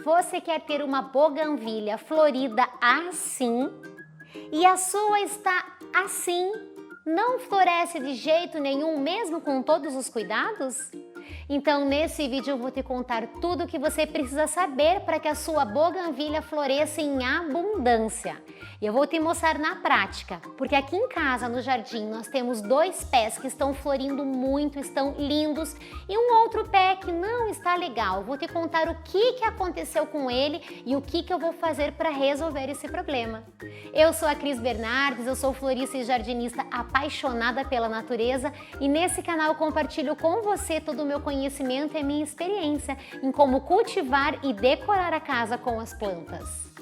Você quer ter uma buganvília florida assim e a sua está assim? Não floresce de jeito nenhum, mesmo com todos os cuidados? Então, nesse vídeo eu vou te contar tudo o que você precisa saber para que a sua buganvília floresça em abundância. E eu vou te mostrar na prática, porque aqui em casa, no jardim, nós temos 2 pés que estão florindo muito, estão lindos, e um outro pé que não está legal. Vou te contar o que aconteceu com ele e o que eu vou fazer para resolver esse problema. Eu sou a Cris Bernardes, eu sou florista e jardinista apaixonada pela natureza, e nesse canal eu compartilho com você todo o meu conhecimento e minha experiência em como cultivar e decorar a casa com as plantas.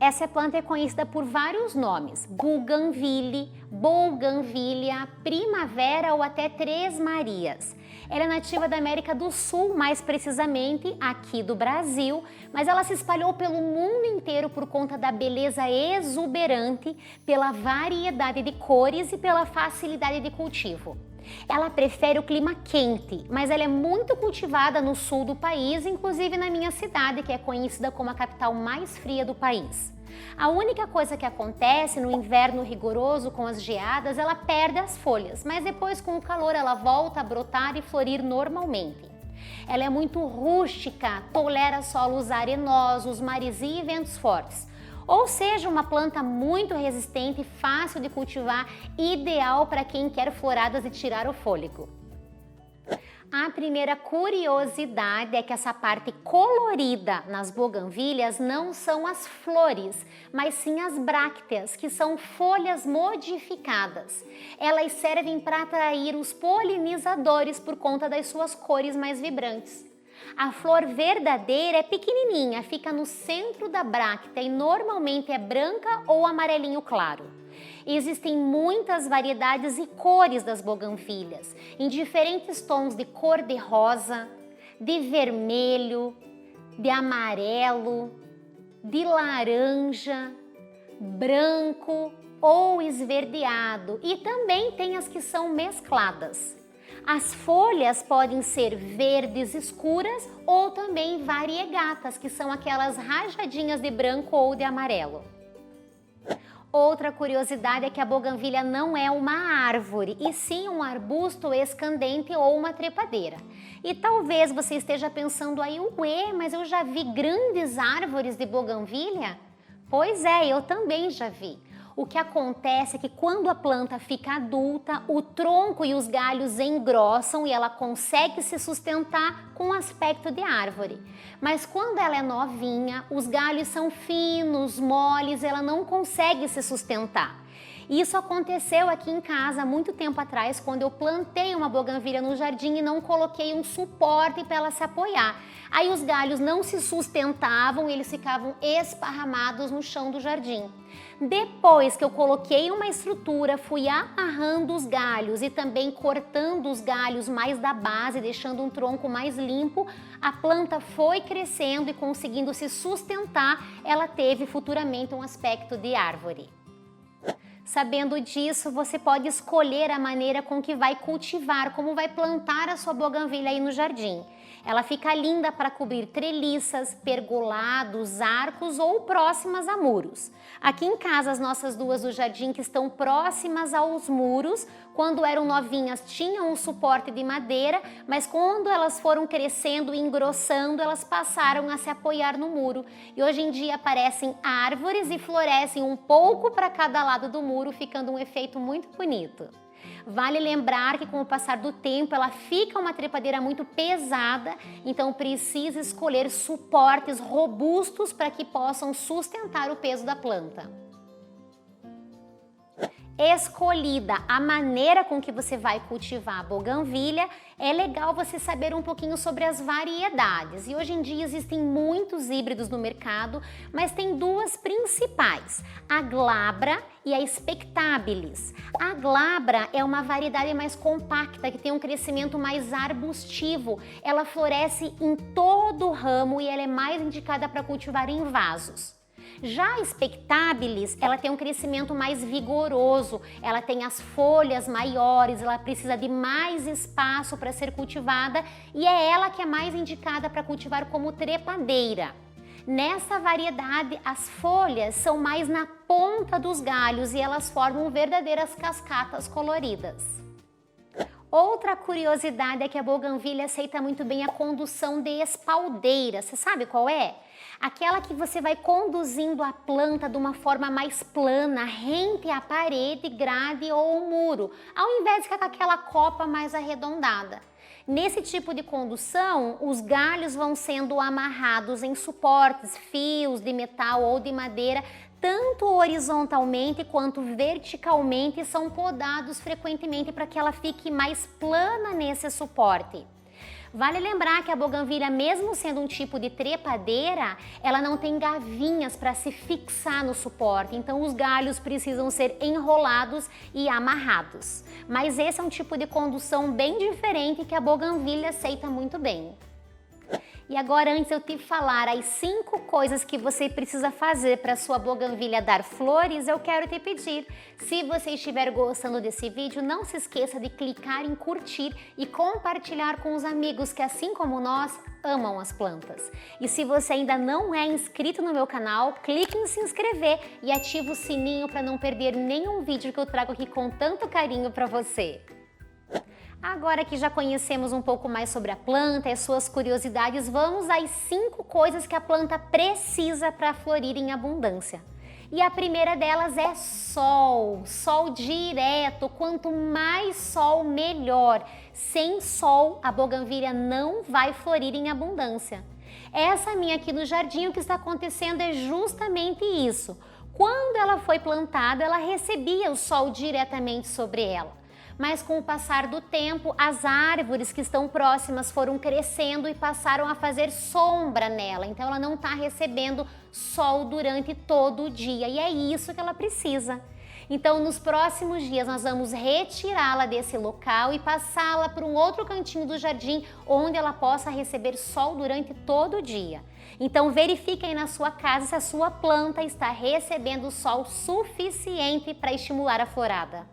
Essa planta é conhecida por vários nomes: buganvília, bougainvillea, primavera ou até Três Marias. Ela é nativa da América do Sul, mais precisamente aqui do Brasil, mas ela se espalhou pelo mundo inteiro por conta da beleza exuberante, pela variedade de cores e pela facilidade de cultivo. Ela prefere o clima quente, mas ela é muito cultivada no sul do país, inclusive na minha cidade, que é conhecida como a capital mais fria do país. A única coisa que acontece no inverno rigoroso com as geadas, ela perde as folhas, mas depois com o calor ela volta a brotar e florir normalmente. Ela é muito rústica, tolera solos arenosos, maresia e ventos fortes. Ou seja, uma planta muito resistente, fácil de cultivar, ideal para quem quer floradas e tirar o fôlego. A primeira curiosidade é que essa parte colorida nas buganvílias não são as flores, mas sim as brácteas, que são folhas modificadas. Elas servem para atrair os polinizadores por conta das suas cores mais vibrantes. A flor verdadeira é pequenininha, fica no centro da bráctea e normalmente é branca ou amarelinho claro. Existem muitas variedades e cores das buganvílias, em diferentes tons de cor de rosa, de vermelho, de amarelo, de laranja, branco ou esverdeado, e também tem as que são mescladas. As folhas podem ser verdes escuras ou também variegatas, que são aquelas rajadinhas de branco ou de amarelo. Outra curiosidade é que a buganvília não é uma árvore, e sim um arbusto escandente ou uma trepadeira. E talvez você esteja pensando aí, ué, mas eu já vi grandes árvores de buganvília? Pois é, eu também já vi. O que acontece é que quando a planta fica adulta, o tronco e os galhos engrossam e ela consegue se sustentar com o aspecto de árvore. Mas quando ela é novinha, os galhos são finos, moles, ela não consegue se sustentar. Isso aconteceu aqui em casa há muito tempo atrás, quando eu plantei uma buganvília no jardim e não coloquei um suporte para ela se apoiar. Aí os galhos não se sustentavam e eles ficavam esparramados no chão do jardim. Depois que eu coloquei uma estrutura, fui amarrando os galhos e também cortando os galhos mais da base, deixando um tronco mais limpo, a planta foi crescendo e conseguindo se sustentar, ela teve futuramente um aspecto de árvore. Sabendo disso, você pode escolher a maneira com que vai cultivar, como vai plantar a sua buganvília aí no jardim. Ela fica linda para cobrir treliças, pergolados, arcos ou próximas a muros. Aqui em casa, as nossas duas do jardim que estão próximas aos muros, quando eram novinhas tinham um suporte de madeira, mas quando elas foram crescendo e engrossando, elas passaram a se apoiar no muro. E hoje em dia parecem árvores e florescem um pouco para cada lado do muro, ficando um efeito muito bonito. Vale lembrar que com o passar do tempo ela fica uma trepadeira muito pesada, então precisa escolher suportes robustos para que possam sustentar o peso da planta. Escolhida a maneira com que você vai cultivar a buganvília, é legal você saber um pouquinho sobre as variedades. E hoje em dia existem muitos híbridos no mercado, mas tem 2 principais, a glabra e a spectabilis. A glabra é uma variedade mais compacta, que tem um crescimento mais arbustivo. Ela floresce em todo o ramo e ela é mais indicada para cultivar em vasos. Já a Spectabilis, ela tem um crescimento mais vigoroso, ela tem as folhas maiores, ela precisa de mais espaço para ser cultivada e é ela que é mais indicada para cultivar como trepadeira. Nessa variedade, as folhas são mais na ponta dos galhos e elas formam verdadeiras cascatas coloridas. Outra curiosidade é que a bougainvillea aceita muito bem a condução de espaldeira. Você sabe qual é? Aquela que você vai conduzindo a planta de uma forma mais plana, rente à parede, grade ou muro, ao invés de ficar com aquela copa mais arredondada. Nesse tipo de condução, os galhos vão sendo amarrados em suportes, fios de metal ou de madeira, tanto horizontalmente quanto verticalmente, e são podados frequentemente para que ela fique mais plana nesse suporte. Vale lembrar que a bougainvillea, mesmo sendo um tipo de trepadeira, ela não tem gavinhas para se fixar no suporte, então os galhos precisam ser enrolados e amarrados. Mas esse é um tipo de condução bem diferente que a bougainvillea aceita muito bem. E agora, antes eu te falar as 5 coisas que você precisa fazer para sua bougainvillea dar flores, eu quero te pedir, se você estiver gostando desse vídeo, não se esqueça de clicar em curtir e compartilhar com os amigos que, assim como nós, amam as plantas. E se você ainda não é inscrito no meu canal, clique em se inscrever e ative o sininho para não perder nenhum vídeo que eu trago aqui com tanto carinho para você. Agora que já conhecemos um pouco mais sobre a planta e suas curiosidades, vamos às 5 coisas que a planta precisa para florir em abundância. E a primeira delas é sol, sol direto, quanto mais sol melhor. Sem sol, a bougainvillea não vai florir em abundância. Essa minha aqui no jardim, o que está acontecendo é justamente isso. Quando ela foi plantada, ela recebia o sol diretamente sobre ela. Mas com o passar do tempo, as árvores que estão próximas foram crescendo e passaram a fazer sombra nela. Então ela não está recebendo sol durante todo o dia e é isso que ela precisa. Então nos próximos dias nós vamos retirá-la desse local e passá-la para um outro cantinho do jardim onde ela possa receber sol durante todo o dia. Então verifique aí na sua casa se a sua planta está recebendo sol suficiente para estimular a florada.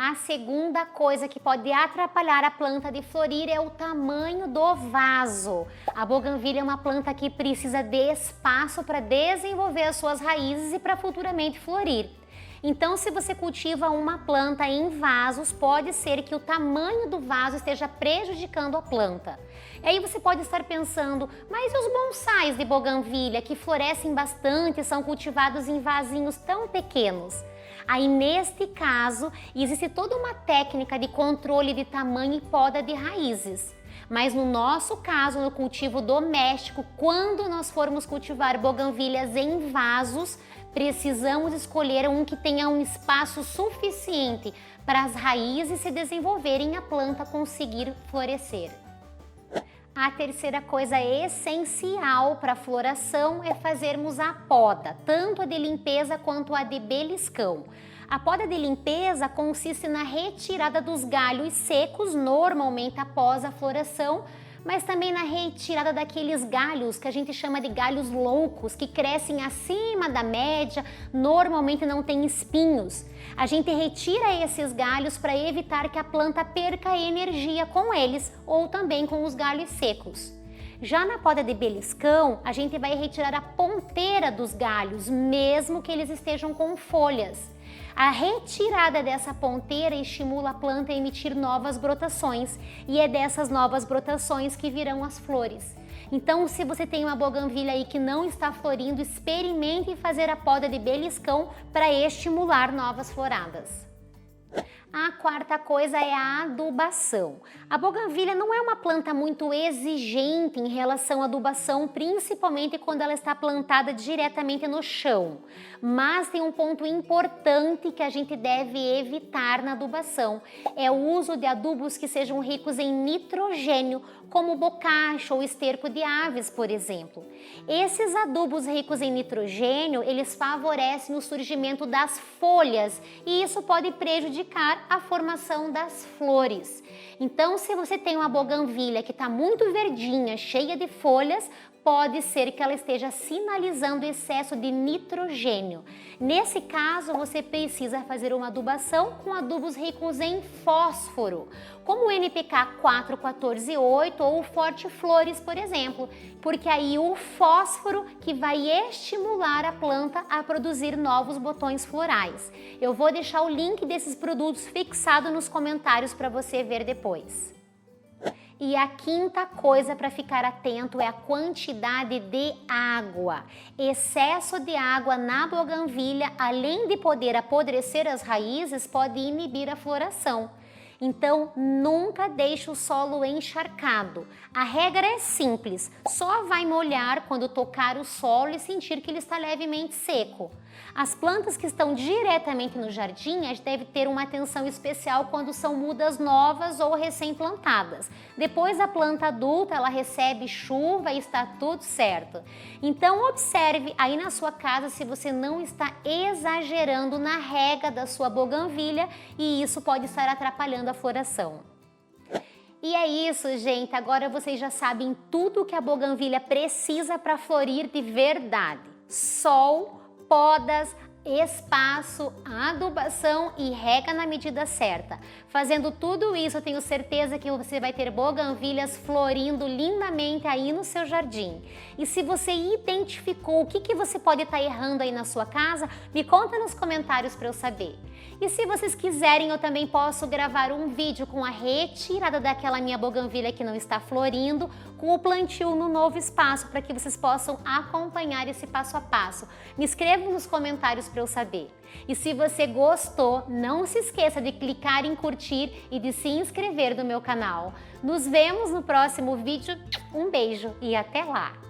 A segunda coisa que pode atrapalhar a planta de florir é o tamanho do vaso. A bougainvillea é uma planta que precisa de espaço para desenvolver as suas raízes e para futuramente florir. Então, se você cultiva uma planta em vasos, pode ser que o tamanho do vaso esteja prejudicando a planta. E aí você pode estar pensando, mas e os bonsais de bougainvillea que florescem bastante e são cultivados em vasinhos tão pequenos? Aí, neste caso, existe toda uma técnica de controle de tamanho e poda de raízes. Mas no nosso caso, no cultivo doméstico, quando nós formos cultivar bougainvilleas em vasos, precisamos escolher um que tenha um espaço suficiente para as raízes se desenvolverem e a planta conseguir florescer. A terceira coisa essencial para a floração é fazermos a poda, tanto a de limpeza quanto a de beliscão. A poda de limpeza consiste na retirada dos galhos secos, normalmente após a floração, mas também na retirada daqueles galhos que a gente chama de galhos loucos, que crescem acima da média, normalmente não tem espinhos. A gente retira esses galhos para evitar que a planta perca energia com eles ou também com os galhos secos. Já na poda de beliscão, a gente vai retirar a ponteira dos galhos, mesmo que eles estejam com folhas. A retirada dessa ponteira estimula a planta a emitir novas brotações e é dessas novas brotações que virão as flores. Então, se você tem uma bougainvillea aí que não está florindo, experimente fazer a poda de beliscão para estimular novas floradas. A quarta coisa é a adubação. A bougainvillea não é uma planta muito exigente em relação à adubação, principalmente quando ela está plantada diretamente no chão. Mas tem um ponto importante que a gente deve evitar na adubação. É o uso de adubos que sejam ricos em nitrogênio, como bocacha ou esterco de aves, por exemplo. Esses adubos ricos em nitrogênio, eles favorecem o surgimento das folhas e isso pode prejudicar a formação das flores. Então, se você tem uma bougainvillea que está muito verdinha, cheia de folhas, pode ser que ela esteja sinalizando excesso de nitrogênio. Nesse caso, você precisa fazer uma adubação com adubos ricos em fósforo, como o NPK 414-8 ou o Forte Flores, por exemplo, porque aí o fósforo que vai estimular a planta a produzir novos botões florais. Eu vou deixar o link desses produtos fixado nos comentários para você ver depois. E a quinta coisa para ficar atento é a quantidade de água. Excesso de água na boganvilha, além de poder apodrecer as raízes, pode inibir a floração. Então, nunca deixe o solo encharcado. A regra é simples, só vai molhar quando tocar o solo e sentir que ele está levemente seco. As plantas que estão diretamente no jardim devem ter uma atenção especial quando são mudas novas ou recém-plantadas. Depois da planta adulta, ela recebe chuva e está tudo certo. Então observe aí na sua casa se você não está exagerando na rega da sua boganvilha e isso pode estar atrapalhando a floração. E é isso, gente. Agora vocês já sabem tudo o que a boganvilha precisa para florir de verdade. Sol, podas, espaço, adubação e rega na medida certa. Fazendo tudo isso, eu tenho certeza que você vai ter boganvilhas florindo lindamente aí no seu jardim. E se você identificou o que você pode estar errando aí na sua casa, me conta nos comentários para eu saber. E se vocês quiserem, eu também posso gravar um vídeo com a retirada daquela minha boganvilha que não está florindo, com o plantio no novo espaço, para que vocês possam acompanhar esse passo a passo. Me escrevam nos comentários para eu saber. E se você gostou, não se esqueça de clicar em curtir e de se inscrever no meu canal. Nos vemos no próximo vídeo. Um beijo e até lá!